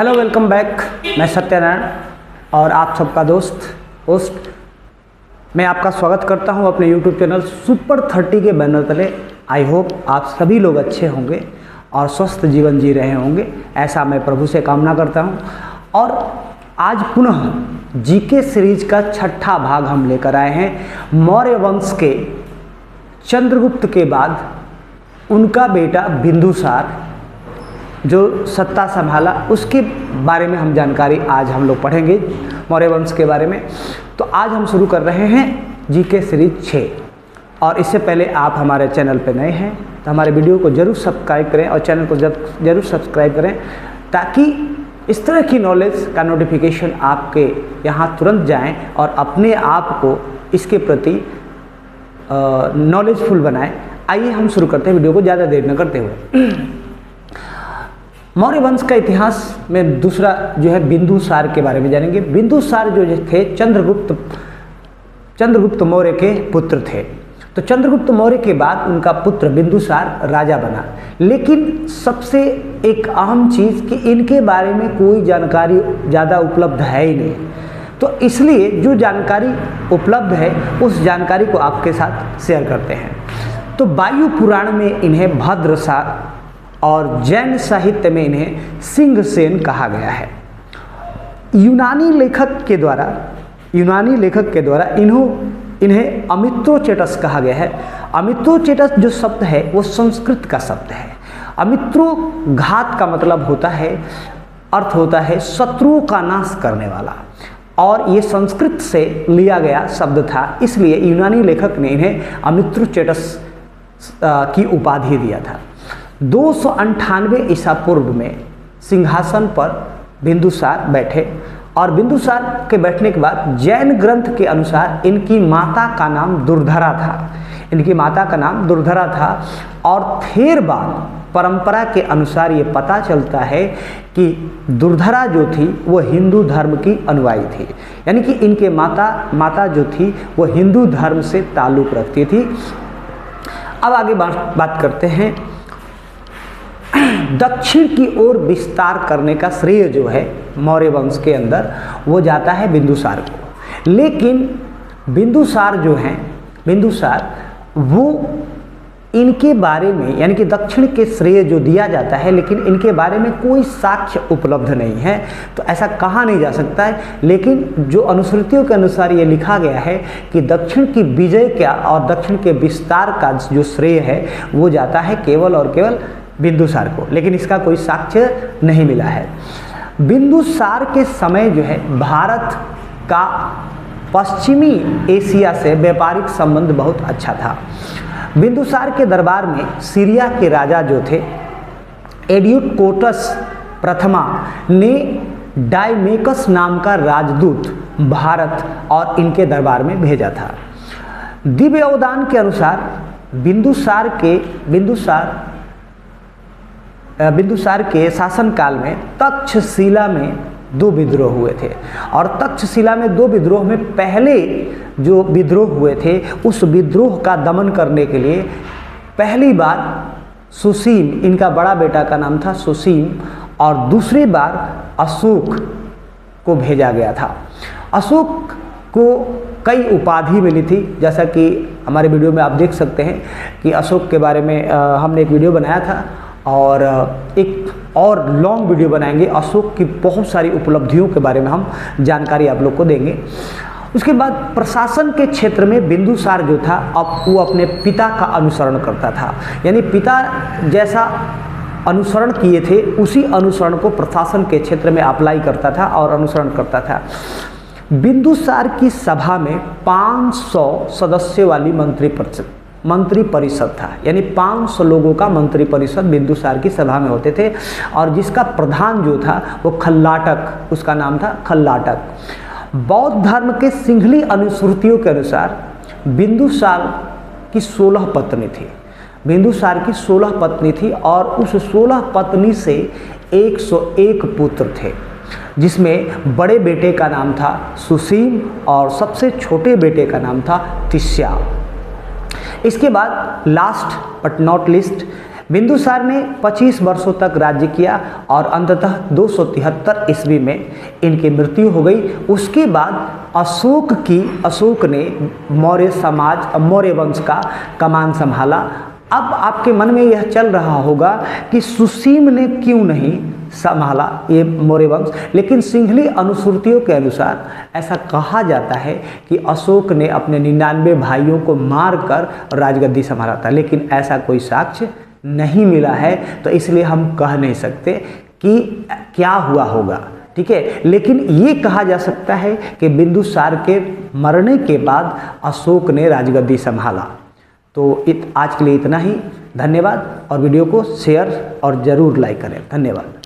Hello welcome back. मैं सत्यनारायण और आप सबका होस्ट मैं आपका स्वागत करता हूं अपने यूट्यूब चैनल सुपर 30 के बैनर तले। आई होप आप सभी लोग अच्छे होंगे और स्वस्थ जीवन जी रहे होंगे, ऐसा मैं प्रभु से कामना करता हूं। और आज पुनः जीके सीरीज का छठा भाग हम लेकर आए हैं। मौर्य वंश के चंद्रगुप्त के बाद उनका बेटा बिंदुसार जो सत्ता संभाला, उसके बारे में हम जानकारी आज हम लोग पढ़ेंगे, मौर्य वंश के बारे में। तो आज हम शुरू कर रहे हैं जीके सीरीज 6। और इससे पहले आप हमारे चैनल पर नए हैं तो हमारे वीडियो को ज़रूर सब्सक्राइब करें और चैनल को ज़रूर सब्सक्राइब करें, ताकि इस तरह की नॉलेज का नोटिफिकेशन आपके यहाँ तुरंत जाएं और अपने आप को इसके प्रति नॉलेजफुल बनाएं। आइए हम शुरू करते हैं वीडियो को ज़्यादा देर न करते हुए। मौर्य वंश का इतिहास में दूसरा जो है बिंदुसार के बारे में जानेंगे। बिंदुसार जो थे चंद्रगुप्त मौर्य के पुत्र थे। तो चंद्रगुप्त मौर्य के बाद उनका पुत्र बिंदुसार राजा बना। लेकिन सबसे एक अहम चीज़ कि इनके बारे में कोई जानकारी ज़्यादा उपलब्ध है ही नहीं। तो इसलिए जो जानकारी उपलब्ध है उस जानकारी को आपके साथ शेयर करते हैं। तो वायु पुराण में इन्हें भद्रसार और जैन साहित्य में इन्हें सिंहसेन कहा गया है। यूनानी लेखक के द्वारा इन्हें अमित्रोचेटस कहा गया है। अमित्रोचेटस जो शब्द है वो संस्कृत का शब्द है। अमित्रो घात का मतलब होता है, अर्थ होता है शत्रुओं का नाश करने वाला, और ये संस्कृत से लिया गया शब्द था। इसलिए यूनानी लेखक ने इन्हें अमित्रोचेटस की उपाधि दिया था। 298 ईसा पूर्व में सिंहासन पर बिंदुसार बैठे, और बिंदुसार के बैठने के बाद जैन ग्रंथ के अनुसार इनकी माता का नाम दुर्धरा था। और फिर बाद परंपरा के अनुसार ये पता चलता है कि दुर्धरा जो थी वो हिंदू धर्म की अनुयायी थी, यानी कि इनके माता जो थी वो हिंदू धर्म से ताल्लुक़ रखती थी। अब आगे बात करते हैं। दक्षिण की ओर विस्तार करने का श्रेय जो है मौर्य वंश के अंदर वो जाता है बिंदुसार को। लेकिन बिंदुसार वो इनके बारे में, यानी कि दक्षिण के श्रेय जो दिया जाता है, लेकिन इनके बारे में कोई साक्ष्य उपलब्ध नहीं है। तो ऐसा कहा नहीं जा सकता है। लेकिन जो अनुश्रुतियों के अनुसार ये लिखा गया है कि दक्षिण की विजय का और दक्षिण के विस्तार का जो श्रेय है वो जाता है केवल और केवल बिंदुसार को, लेकिन इसका कोई साक्ष्य नहीं मिला है। बिंदुसार के समय जो है भारत का पश्चिमी एशिया से व्यापारिक संबंध बहुत अच्छा था। बिंदुसार के दरबार में सीरिया के राजा जो थे एडियोकोटस प्रथमा ने डायमेकस नाम का राजदूत भारत और इनके दरबार में भेजा था। दिव्य अवदान के अनुसार बिंदुसार के शासनकाल में तक्षशिला में 2 विद्रोह हुए थे। और तक्षशिला में 2 विद्रोह में पहले जो विद्रोह हुए थे उस विद्रोह का दमन करने के लिए पहली बार सुसीम, इनका बड़ा बेटा का नाम था सुसीम, और दूसरी बार अशोक को भेजा गया था। अशोक को कई उपाधि मिली थी, जैसा कि हमारे वीडियो में आप देख सकते हैं कि अशोक के बारे में हमने एक वीडियो बनाया था, और एक और लॉन्ग वीडियो बनाएंगे। अशोक की बहुत सारी उपलब्धियों के बारे में हम जानकारी आप लोग को देंगे। उसके बाद प्रशासन के क्षेत्र में बिंदुसार जो था वो अपने पिता का अनुसरण करता था, यानी पिता जैसा अनुसरण किए थे उसी अनुसरण को प्रशासन के क्षेत्र में अप्लाई करता था और अनुसरण करता था। बिंदुसार की सभा में 500 सदस्यों वाली मंत्री परिषद था, यानी 500 लोगों का मंत्री परिषद बिंदुसार की सभा में होते थे। और जिसका प्रधान जो था वो खल्लाटक, उसका नाम था खल्लाटक। बौद्ध धर्म के सिंहली अनुश्रुतियों के अनुसार बिंदुसार की 16 पत्नी थी और उस 16 पत्नी से 101 पुत्र थे, जिसमें बड़े बेटे का नाम था सुसीम और सबसे छोटे बेटे का नाम था तिस्या। इसके बाद last but not least Bindusara ने 25 वर्षों तक राज्य किया और अंततः 273 ईस्वी में इनकी मृत्यु हो गई। उसके बाद अशोक ने मौर्य वंश का कमान संभाला। अब आपके मन में यह चल रहा होगा कि सुसीम ने क्यों नहीं संभाला ये मौर्य वंश, लेकिन सिंहली अनुश्रुतियों के अनुसार ऐसा कहा जाता है कि अशोक ने अपने 99 भाइयों को मारकर राजगद्दी संभाला था, लेकिन ऐसा कोई साक्ष्य नहीं मिला है, तो इसलिए हम कह नहीं सकते कि क्या हुआ होगा। ठीक है, लेकिन ये कहा जा सकता है कि बिंदुसार के मरने के बाद अशोक ने राजगद्दी संभाला। तो आज के लिए इतना ही। धन्यवाद, और वीडियो को शेयर और ज़रूर लाइक करें। धन्यवाद।